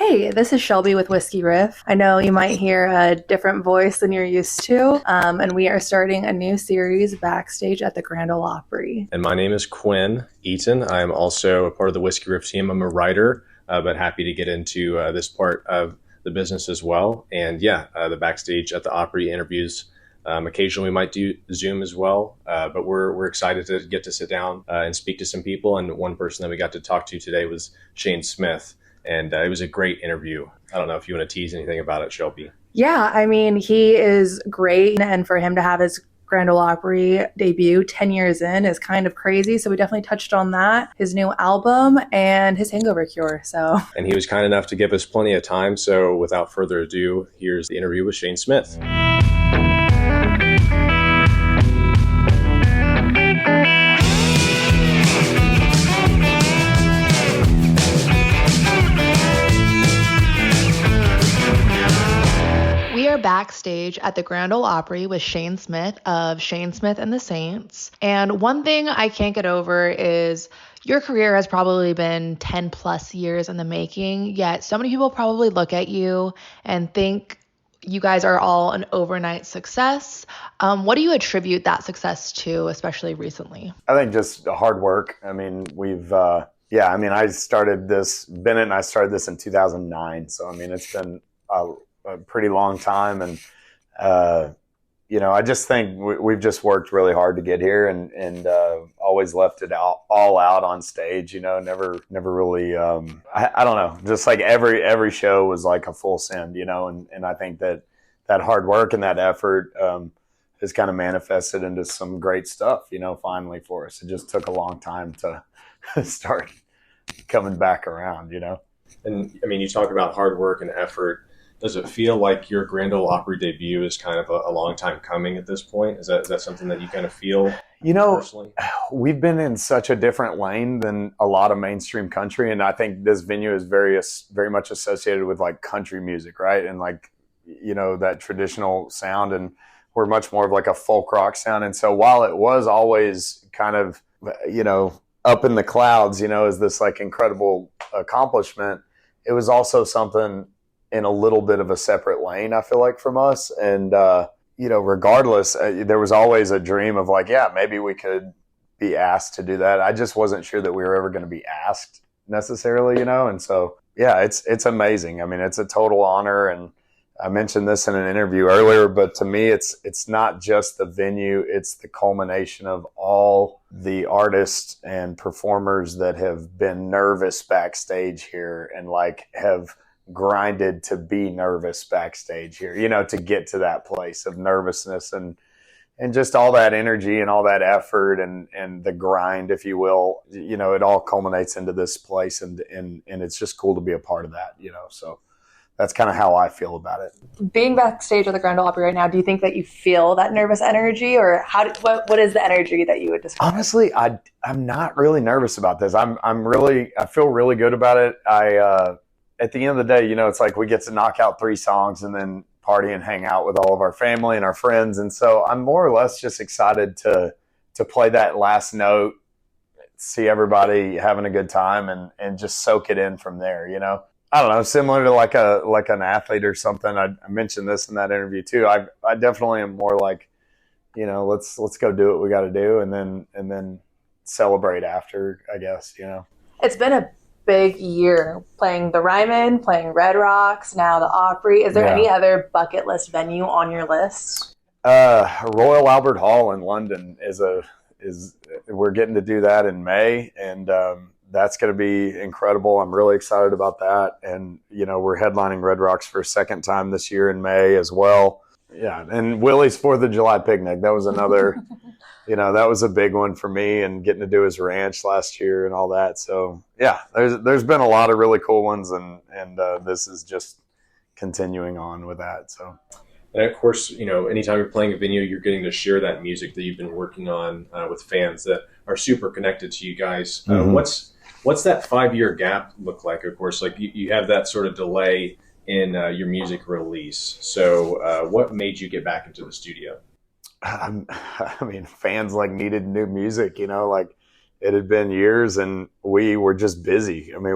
Hey, this is Shelby with Whiskey Riff. I know you might hear a different voice than you're used to, and we are starting a new series backstage at the Grand Ole Opry. And my name is Quinn Eaton. I'm also a part of the Whiskey Riff team. I'm a writer, but happy to get into this part of the business as well. And the backstage at the Opry interviews. Occasionally we might do Zoom as well, but we're excited to get to sit down and speak to some people. And one person that we got to talk to today was Shane Smith. And it was a great interview. I don't know if you want to tease anything about it, Shelby. Yeah, I mean, he is great. And for him to have his Grand Ole Opry debut 10 years in is kind of crazy. So we definitely touched on that, his new album and his hangover cure. And he was kind enough to give us plenty of time. So without further ado, here's the interview with Shane Smith. Backstage at the Grand Ole Opry with Shane Smith of Shane Smith and the Saints. And one thing I can't get over is your career has probably been 10 plus years in the making, yet so many people probably look at you and think you guys are all an overnight success. What do you attribute that success to, especially recently? I think just hard work. I mean, I started this, Bennett and I started this in 2009. So, I mean, it's been a pretty long time. And, I just think we've just worked really hard to get here and always left it all out on stage, never really, I don't know, just like every show was like a full send, and I think that hard work and that effort, has kind of manifested into some great stuff, finally for us. It just took a long time to start coming back around, And I mean, you talk about hard work and effort. Does it feel like your Grand Ole Opry debut is kind of a long time coming at this point? Is that something that you kind of feel personally? We've been in such a different lane than a lot of mainstream country, and I think this venue is very much associated with like country music, right? And like, that traditional sound, and we're much more of like a folk rock sound. And so while it was always kind of, up in the clouds, as this like incredible accomplishment, it was also something in a little bit of a separate lane, I feel like, from us. And, regardless, there was always a dream of like, maybe we could be asked to do that. I just wasn't sure that we were ever going to be asked necessarily, And so, it's amazing. I mean, it's a total honor. And I mentioned this in an interview earlier, but to me, it's not just the venue. It's the culmination of all the artists and performers that have been nervous backstage here and like have grinded to be nervous backstage here, to get to that place of nervousness and just all that energy and all that effort and the grind, if you will, it all culminates into this place and it's just cool to be a part of that, so that's kind of how I feel about it. Being backstage at the Grand Ole Opry right now, do you think that you feel that nervous energy, or what is the energy that you would describe? Honestly, I'm not really nervous about this. I feel really good about it. At the end of the day, it's like we get to knock out 3 songs and then party and hang out with all of our family and our friends. And so I'm more or less just excited to play that last note, see everybody having a good time and just soak it in from there, I don't know, similar to like an athlete or something. I mentioned this in that interview too. I definitely am more like, let's go do what we got to do and then celebrate after, I guess, It's been a big year playing the Ryman, playing Red Rocks, now the Opry. Is there any other bucket list venue on your list? Royal Albert Hall in London is we're getting to do that in May, and that's going to be incredible. I'm really excited about that. And we're headlining Red Rocks for a second time this year in May as well. Yeah, and Willie's 4th of July picnic. That was another that was a big one for me, and getting to do his ranch last year and all that. So there's been a lot of really cool ones, and this is just continuing on with that. So, and of course, anytime you're playing a venue, you're getting to share that music that you've been working on with fans that are super connected to you guys. Mm-hmm. What's that 5-year gap look like? Of course, like you have that sort of delay in your music release. So, what made you get back into the studio? I mean, fans like needed new music, like it had been years and we were just busy. I mean,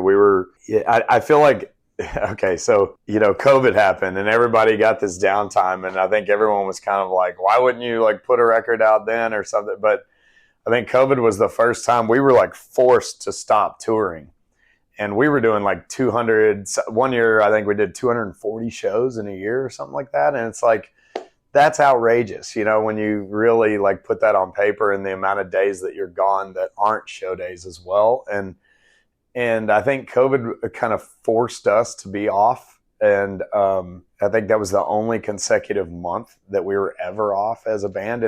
I feel like Okay, so COVID happened and everybody got this downtime, and I think everyone was kind of like, why wouldn't you like put a record out then or something? But I think COVID was the first time we were like forced to stop touring, and we were doing like 200 one year. I think we did 240 shows in a year or something like that, and it's like, that's outrageous, when you really like put that on paper, and the amount of days that you're gone that aren't show days as well. And I think COVID kind of forced us to be off. And I think that was the only consecutive month that we were ever off as a band.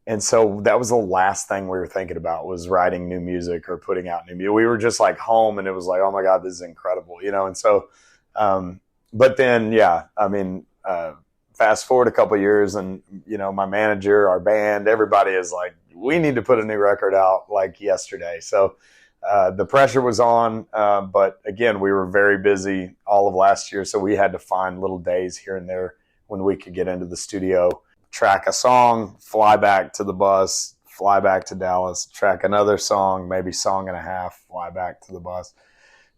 And so that was the last thing we were thinking about, was writing new music or putting out new music. We were just like home, and it was like, oh my God, this is incredible, And so, but then, yeah, I mean, fast forward a couple of years, and, my manager, our band, everybody is like, we need to put a new record out like yesterday. So, the pressure was on, but again, we were very busy all of last year, so we had to find little days here and there when we could get into the studio, track a song, fly back to the bus, fly back to Dallas, track another song, maybe song and a half, fly back to the bus.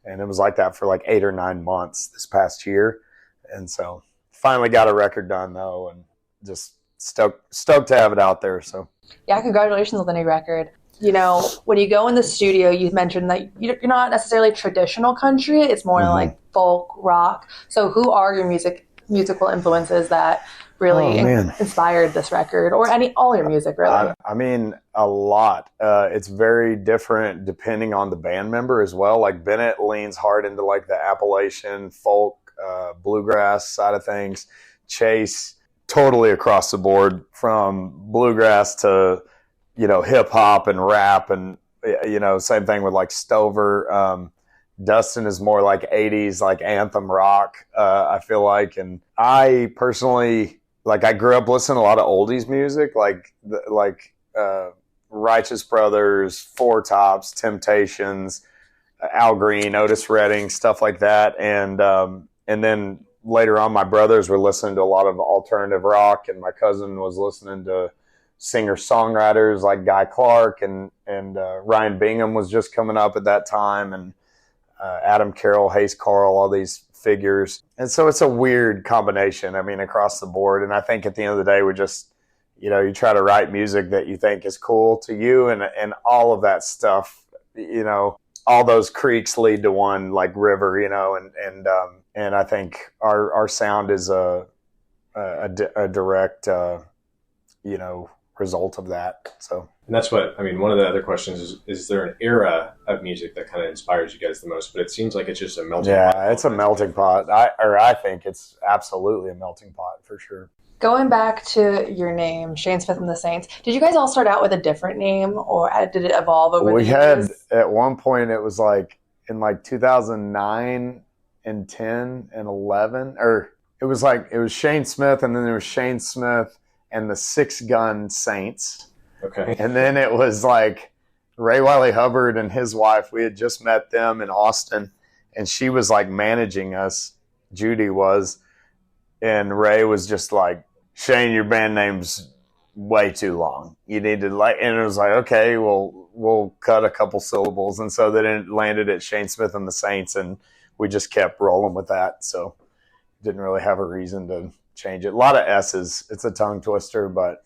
And it was like that for like 8 or 9 months this past year. And so finally got a record done, though, and just stoked to have it out there. So yeah, congratulations on the new record. When you go in the studio, you mentioned that you're not necessarily traditional country. It's more like folk rock. So who are your musical influences that really inspired this record, or all your music, really? I mean, a lot. It's very different depending on the band member as well. Like Bennett leans hard into like the Appalachian folk, bluegrass side of things. Chase, totally across the board, from bluegrass to hip hop and rap, and same thing with like Stover. Dustin is more like 80s, like anthem rock, I feel like. And I personally, like, I grew up listening to a lot of oldies music, like Righteous Brothers, Four Tops, Temptations, Al Green, Otis Redding, stuff like that. And then later on, my brothers were listening to a lot of alternative rock, and my cousin was listening to singer-songwriters like Guy Clark, and Ryan Bingham was just coming up at that time, and Adam Carroll, Hayes Carl, all these figures. And so it's a weird combination, I mean, across the board. And I think at the end of the day, we just, you try to write music that you think is cool to you, and all of that stuff, all those creeks lead to one like river, and I think our sound is a direct, result of that. So, and that's what I mean. One of the other questions is there an era of music that kind of inspires you guys the most? But it seems like it's just a melting pot. Yeah, it's a melting pot. I think it's absolutely a melting pot for sure. Going back to your name, Shane Smith and the Saints, did you guys all start out with a different name, or did it evolve over the years? We had, at one point, it was like in like 2009 and 10 and 11, or it was Shane Smith, and then there was Shane Smith and the Six Gun Saints. Okay. And then it was like Ray Wiley Hubbard and his wife. We had just met them in Austin, and she was like managing us. Judy was. And Ray was just like, Shane, your band name's way too long. You need to and it was like, okay, well, we'll cut a couple syllables. And so then it landed at Shane Smith and the Saints, and we just kept rolling with that. So didn't really have a reason to change it. A lot of S's. It's a tongue twister, but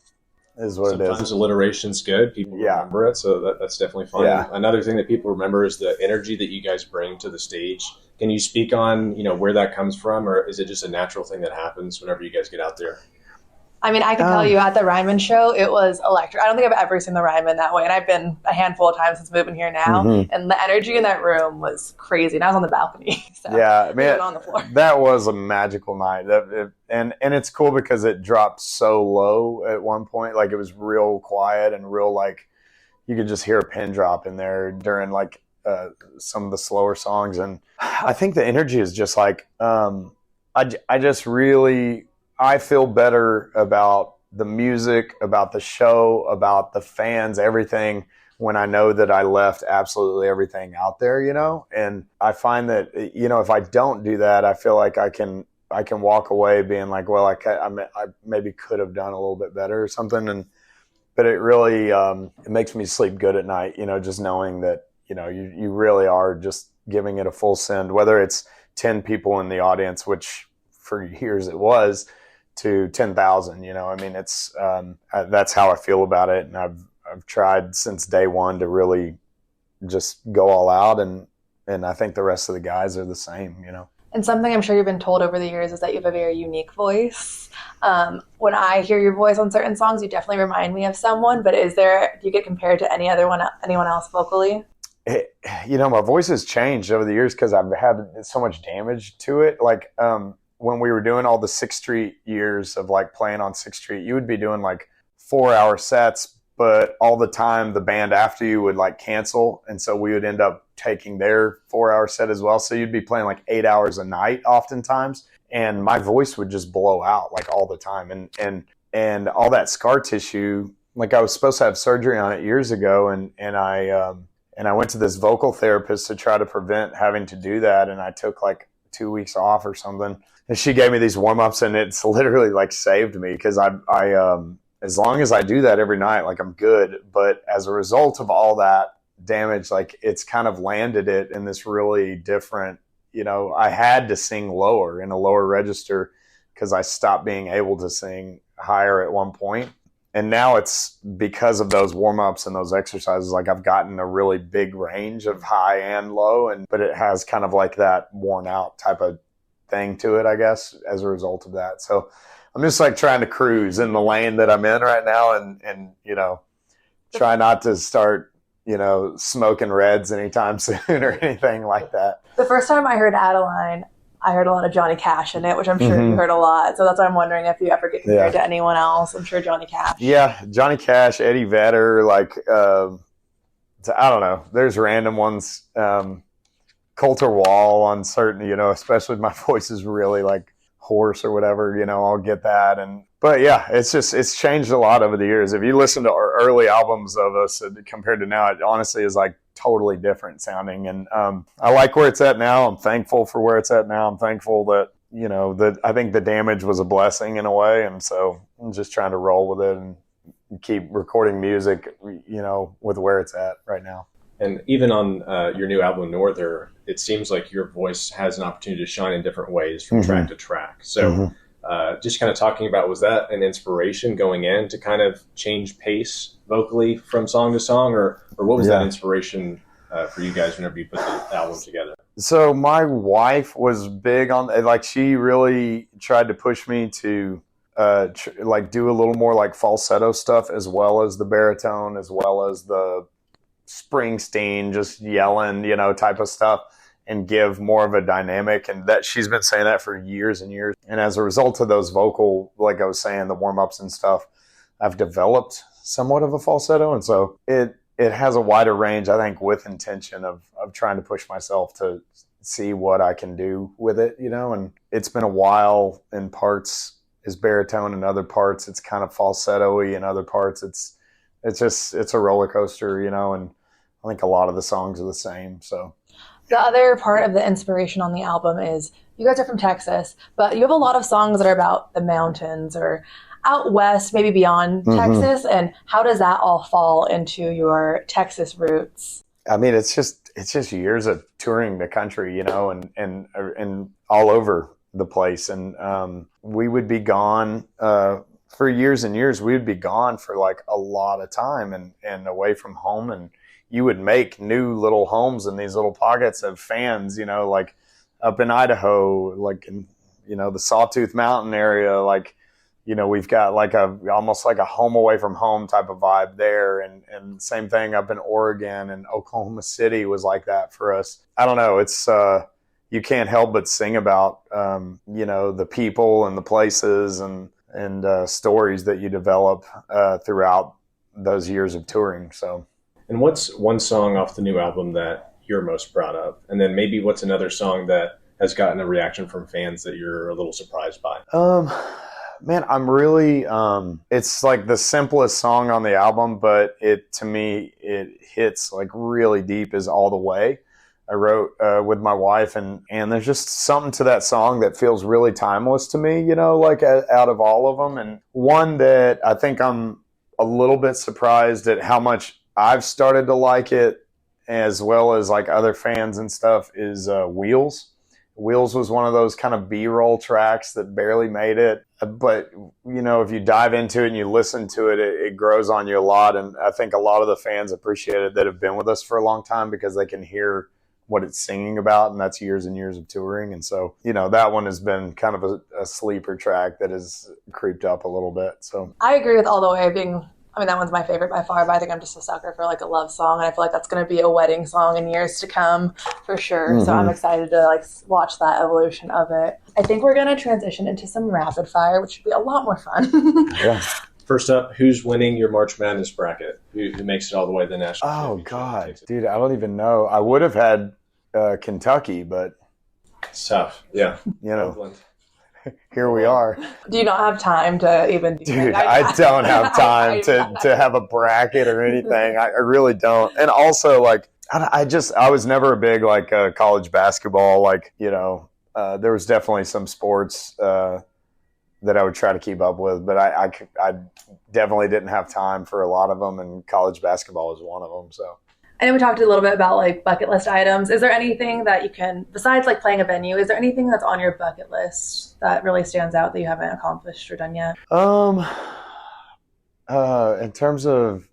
it is what it is. Sometimes alliteration's good. People remember it, so that's definitely fun. Yeah. Another thing that people remember is the energy that you guys bring to the stage. Can you speak on, where that comes from, or is it just a natural thing that happens whenever you guys get out there? I mean, I can tell you at the Ryman show, it was electric. I don't think I've ever seen the Ryman that way. And I've been a handful of times since moving here now. Mm-hmm. And the energy in that room was crazy. And I was on the balcony. So yeah, man, on the floor. That was a magical night. And it's cool because it dropped so low at one point. Like, it was real quiet and real, like, you could just hear a pin drop in there during, like, some of the slower songs. And I think the energy is just like, I feel better about the music, about the show, about the fans, everything, when I know that I left absolutely everything out there, and I find that, if I don't do that, I feel like I can walk away being like, well, I maybe could have done a little bit better or something. But it really, it makes me sleep good at night, just knowing that, you really are just giving it a full send, whether it's 10 people in the audience, which for years it was, to 10,000. You know, I mean, it's that's how I feel about it, and I've tried since day one to really just go all out, and I think the rest of the guys are the same. You know. And something I'm sure you've been told over the years is that you have a very unique voice. When I hear your voice on certain songs, you definitely remind me of someone. But do you get compared to anyone else vocally? You know, my voice has changed over the years because I've had so much damage to it. Like when we were doing all the 6th Street years of like playing on 6th Street, you would be doing like 4-hour sets, but all the time the band after you would like cancel, and so we would end up taking their 4-hour set as well. So you'd be playing like 8 hours a night oftentimes, and my voice would just blow out like all the time, and all that scar tissue. Like I was supposed to have surgery on it years ago, and I went to this vocal therapist to try to prevent having to do that, and I took like 2 weeks off or something, and she gave me these warm-ups, and it's literally like saved me, because I as long as I do that every night, like I'm good. But as a result of all that damage, like it's kind of landed it in this really different, you know, I had to sing lower in a lower register because I stopped being able to sing higher at one point. And now it's because of those warm-ups and those exercises, like I've gotten a really big range of high and low, but it has kind of like that worn out type of thing to it, I guess, as a result of that. So I'm just like trying to cruise in the lane that I'm in right now, and you know, try not to start, you know, smoking reds anytime soon or anything like that. The first time I heard Adeline, I heard a lot of Johnny Cash in it, which I'm sure you heard a lot. So that's why I'm wondering if you ever get compared to anyone else. I'm sure Johnny Cash. Yeah, Johnny Cash, Eddie Vedder, like, I don't know. There's random ones. Coulter Wall on certain, you know, especially if my voice is really like hoarse or whatever, you know, I'll get that. But yeah, it's changed a lot over the years. If you listen to our early albums of us compared to now, it honestly is like totally different sounding. And I like where it's at now. I'm thankful for where it's at now. I'm thankful that, you know, that I think the damage was a blessing in a way. And so I'm just trying to roll with it and keep recording music, you know, with where it's at right now. And even on your new album, Norther, it seems like your voice has an opportunity to shine in different ways from track to track. So just kind of talking about, was that an inspiration going in to kind of change pace vocally from song to song? Or what was that inspiration for you guys whenever you put the album together? So my wife was big on, like, she really tried to push me to like do a little more like falsetto stuff, as well as the baritone, as well as the Springsteen just yelling, you know, type of stuff, and give more of a dynamic. And that she's been saying that for years and years. And as a result of those vocal, like I was saying, the warm-ups and stuff, I've developed somewhat of a falsetto. And so it has a wider range, I think, with intention of trying to push myself to see what I can do with it, you know. And it's been a while. In parts is baritone, in other parts it's kind of falsetto-y, in other parts it's a roller coaster, you know, and I think a lot of the songs are the same. So the other part of the inspiration on the album is you guys are from Texas, but you have a lot of songs that are about the mountains or out west, maybe beyond Texas. And how does that all fall into your Texas roots? I mean, it's just years of touring the country, you know, and all over the place. And we would be gone for years and years. We would be gone for like a lot of time and away from home. And you would make new little homes in these little pockets of fans, you know, like up in Idaho, like in, you know, the Sawtooth Mountain area, like, you know, we've got like almost like a home away from home type of vibe there. And same thing up in Oregon, and Oklahoma City was like that for us. I don't know. It's, you can't help but sing about, you know, the people and the places and stories that you develop throughout those years of touring. So. And what's one song off the new album that you're most proud of? And then maybe what's another song that has gotten a reaction from fans that you're a little surprised by? Man, I'm really, it's like the simplest song on the album, but to me, it hits like really deep, is All the Way. I wrote with my wife, and there's just something to that song that feels really timeless to me, you know, like out of all of them. And one that I think I'm a little bit surprised at how much I've started to like it, as well as like other fans and stuff, is Wheels. Wheels was one of those kind of B-roll tracks that barely made it. But, if you dive into it and you listen to it, it grows on you a lot. And I think a lot of the fans appreciate it that have been with us for a long time because they can hear what it's singing about, and that's years and years of touring. And so, that one has been kind of a sleeper track that has creeped up a little bit. So I agree with All the Way being, that one's my favorite by far, but I think I'm just a sucker for like a love song. And I feel like that's going to be a wedding song in years to come for sure. Mm-hmm. So I'm excited to like watch that evolution of it. I think we're going to transition into some rapid fire, which should be a lot more fun. Yeah. First up, who's winning your March Madness bracket? Who makes it all the way to the national championship? Oh, God. Dude, I don't even know. I would have had Kentucky, but it's tough. Yeah. Oakland. Here we are. Do you not have time to even do Dude, that? I don't have time to have a bracket or anything. I really don't. And also, like, I was never a big, like, college basketball. Like, there was definitely some sports that I would try to keep up with, but I definitely didn't have time for a lot of them, and college basketball was one of them, so. I know we talked a little bit about like bucket list items. Is there anything that you can, besides like playing a venue, is there anything that's on your bucket list that really stands out that you haven't accomplished or done yet? In terms of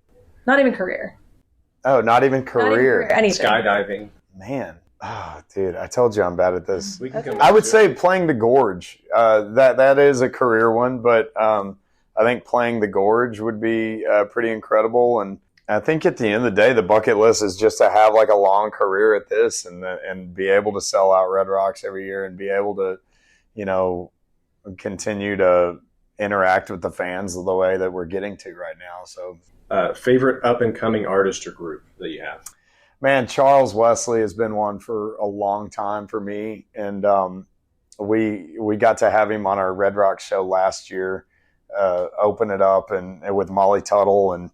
not even career. Oh, not even career. Anything. Skydiving. Man. Oh, dude, I told you I'm bad at this. I would say playing the Gorge. That is a career one, but I think playing the Gorge would be pretty incredible. And I think at the end of the day, the bucket list is just to have like a long career at this and be able to sell out Red Rocks every year and be able to, continue to interact with the fans the way that we're getting to right now. So, favorite up and coming artist or group that you have? Man, Charles Wesley has been one for a long time for me, and we got to have him on our Red Rocks show last year, open it up and with Molly Tuttle and.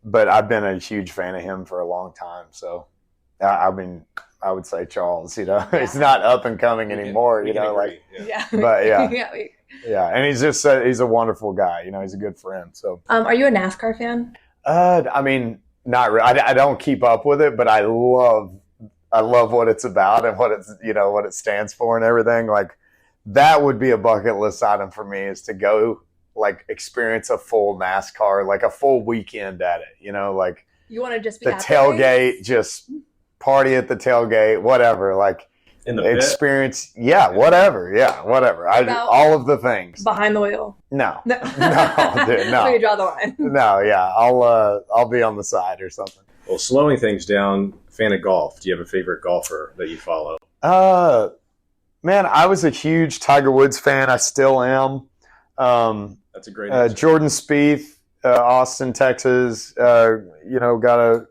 But I've been a huge fan of him for a long time. So, I would say Charles, he's not up and coming anymore, But yeah. And he's a wonderful guy, he's a good friend. So, are you a NASCAR fan? Not really. I don't keep up with it, but I love what it's about and what it's, what it stands for and everything. Like that would be a bucket list item for me is to go like experience a full NASCAR, like a full weekend at it, like you want to just be the tailgate, just party at the tailgate, whatever, like in the experience. Pit? Yeah, whatever. All of the things behind the wheel. No, dude, no. Where you draw the line. No, yeah, I'll be on the side or something. Well, slowing things down, fan of golf. Do you have a favorite golfer that you follow? Man, I was a huge Tiger Woods fan. I still am. That's a great answer. Jordan Spieth, Austin, Texas. Gotta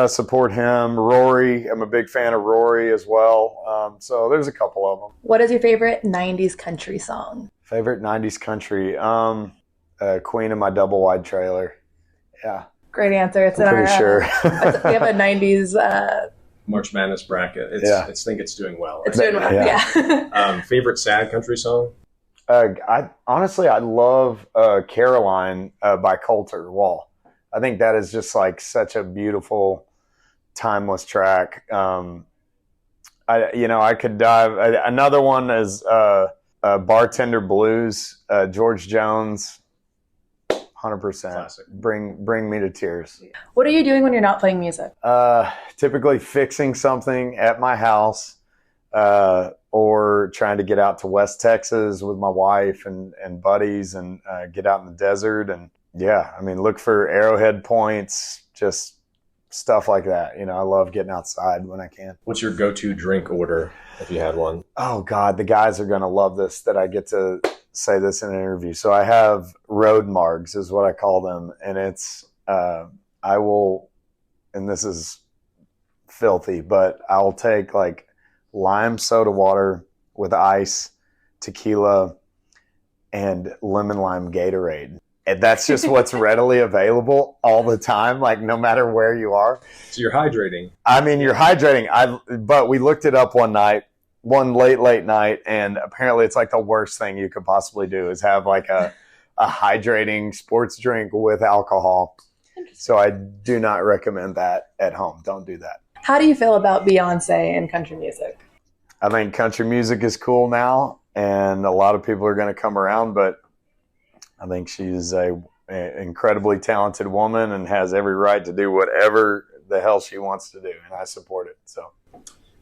support him. Rory, I'm a big fan of Rory as well. So there's a couple of them. What is your favorite '90s country song? Favorite '90s country? Queen of My Double Wide Trailer. Yeah. Great answer. It's I'm pretty sure. We have a '90s March Madness bracket. I think it's doing well. It's doing well. Yeah. Favorite sad country song? I love Caroline by Coulter Wall. I think that is just like such a beautiful, timeless track. I could dive. Another one is Bartender Blues, George Jones. 100%. Classic. Bring me to tears. What are you doing when you're not playing music? Typically fixing something at my house. Or trying to get out to West Texas with my wife and buddies and get out in the desert. And look for arrowhead points, just stuff like that. I love getting outside when I can. What's your go-to drink order if you had one? Oh, God, the guys are going to love this that I get to say this in an interview. So I have road margs is what I call them. And it's, and this is filthy, but I'll take like lime soda water with ice, tequila, and lemon lime Gatorade. And that's just what's readily available all the time, like no matter where you are. So you're hydrating. You're hydrating. But we looked it up one late night, and apparently it's like the worst thing you could possibly do is have like a hydrating sports drink with alcohol. So I do not recommend that at home. Don't do that. How do you feel about Beyonce and country music? I think country music is cool now, and a lot of people are going to come around, but I think she's a incredibly talented woman and has every right to do whatever the hell she wants to do, and I support it. So.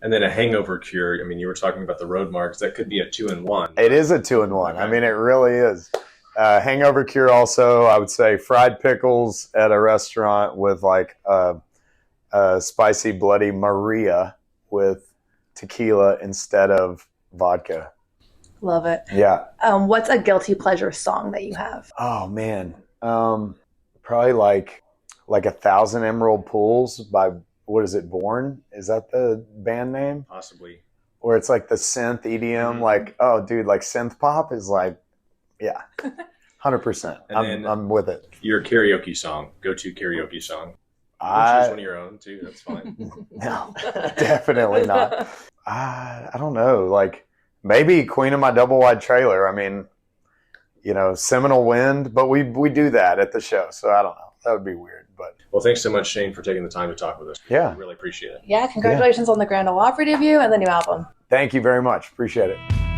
And then a hangover cure. I mean, you were talking about the road marks. That could be a 2-in-1. It is a 2-in-1. Okay. I mean, it really is. Hangover cure also, I would say fried pickles at a restaurant with like a spicy Bloody Maria with tequila instead of vodka. Love it. Yeah. What's a guilty pleasure song that you have? Oh, man. Probably like 1,000 Emerald Pools by, what is it, Born? Is that the band name? Possibly. Or it's like the synth EDM, like, oh, dude, like synth pop is like, yeah, 100%. I'm with it. Your karaoke song, go-to karaoke song. You can choose one of your own, too. That's fine. No, definitely not. I don't know. Like, maybe Queen of My Double Wide Trailer. I mean, you know, Seminole Wind, but we do that at the show, so I don't know. That would be weird. But well, thanks so much, Shane, for taking the time to talk with us. Yeah. We really appreciate it. Yeah, congratulations on the Grand Ole Opry debut and the new album. Thank you very much. Appreciate it.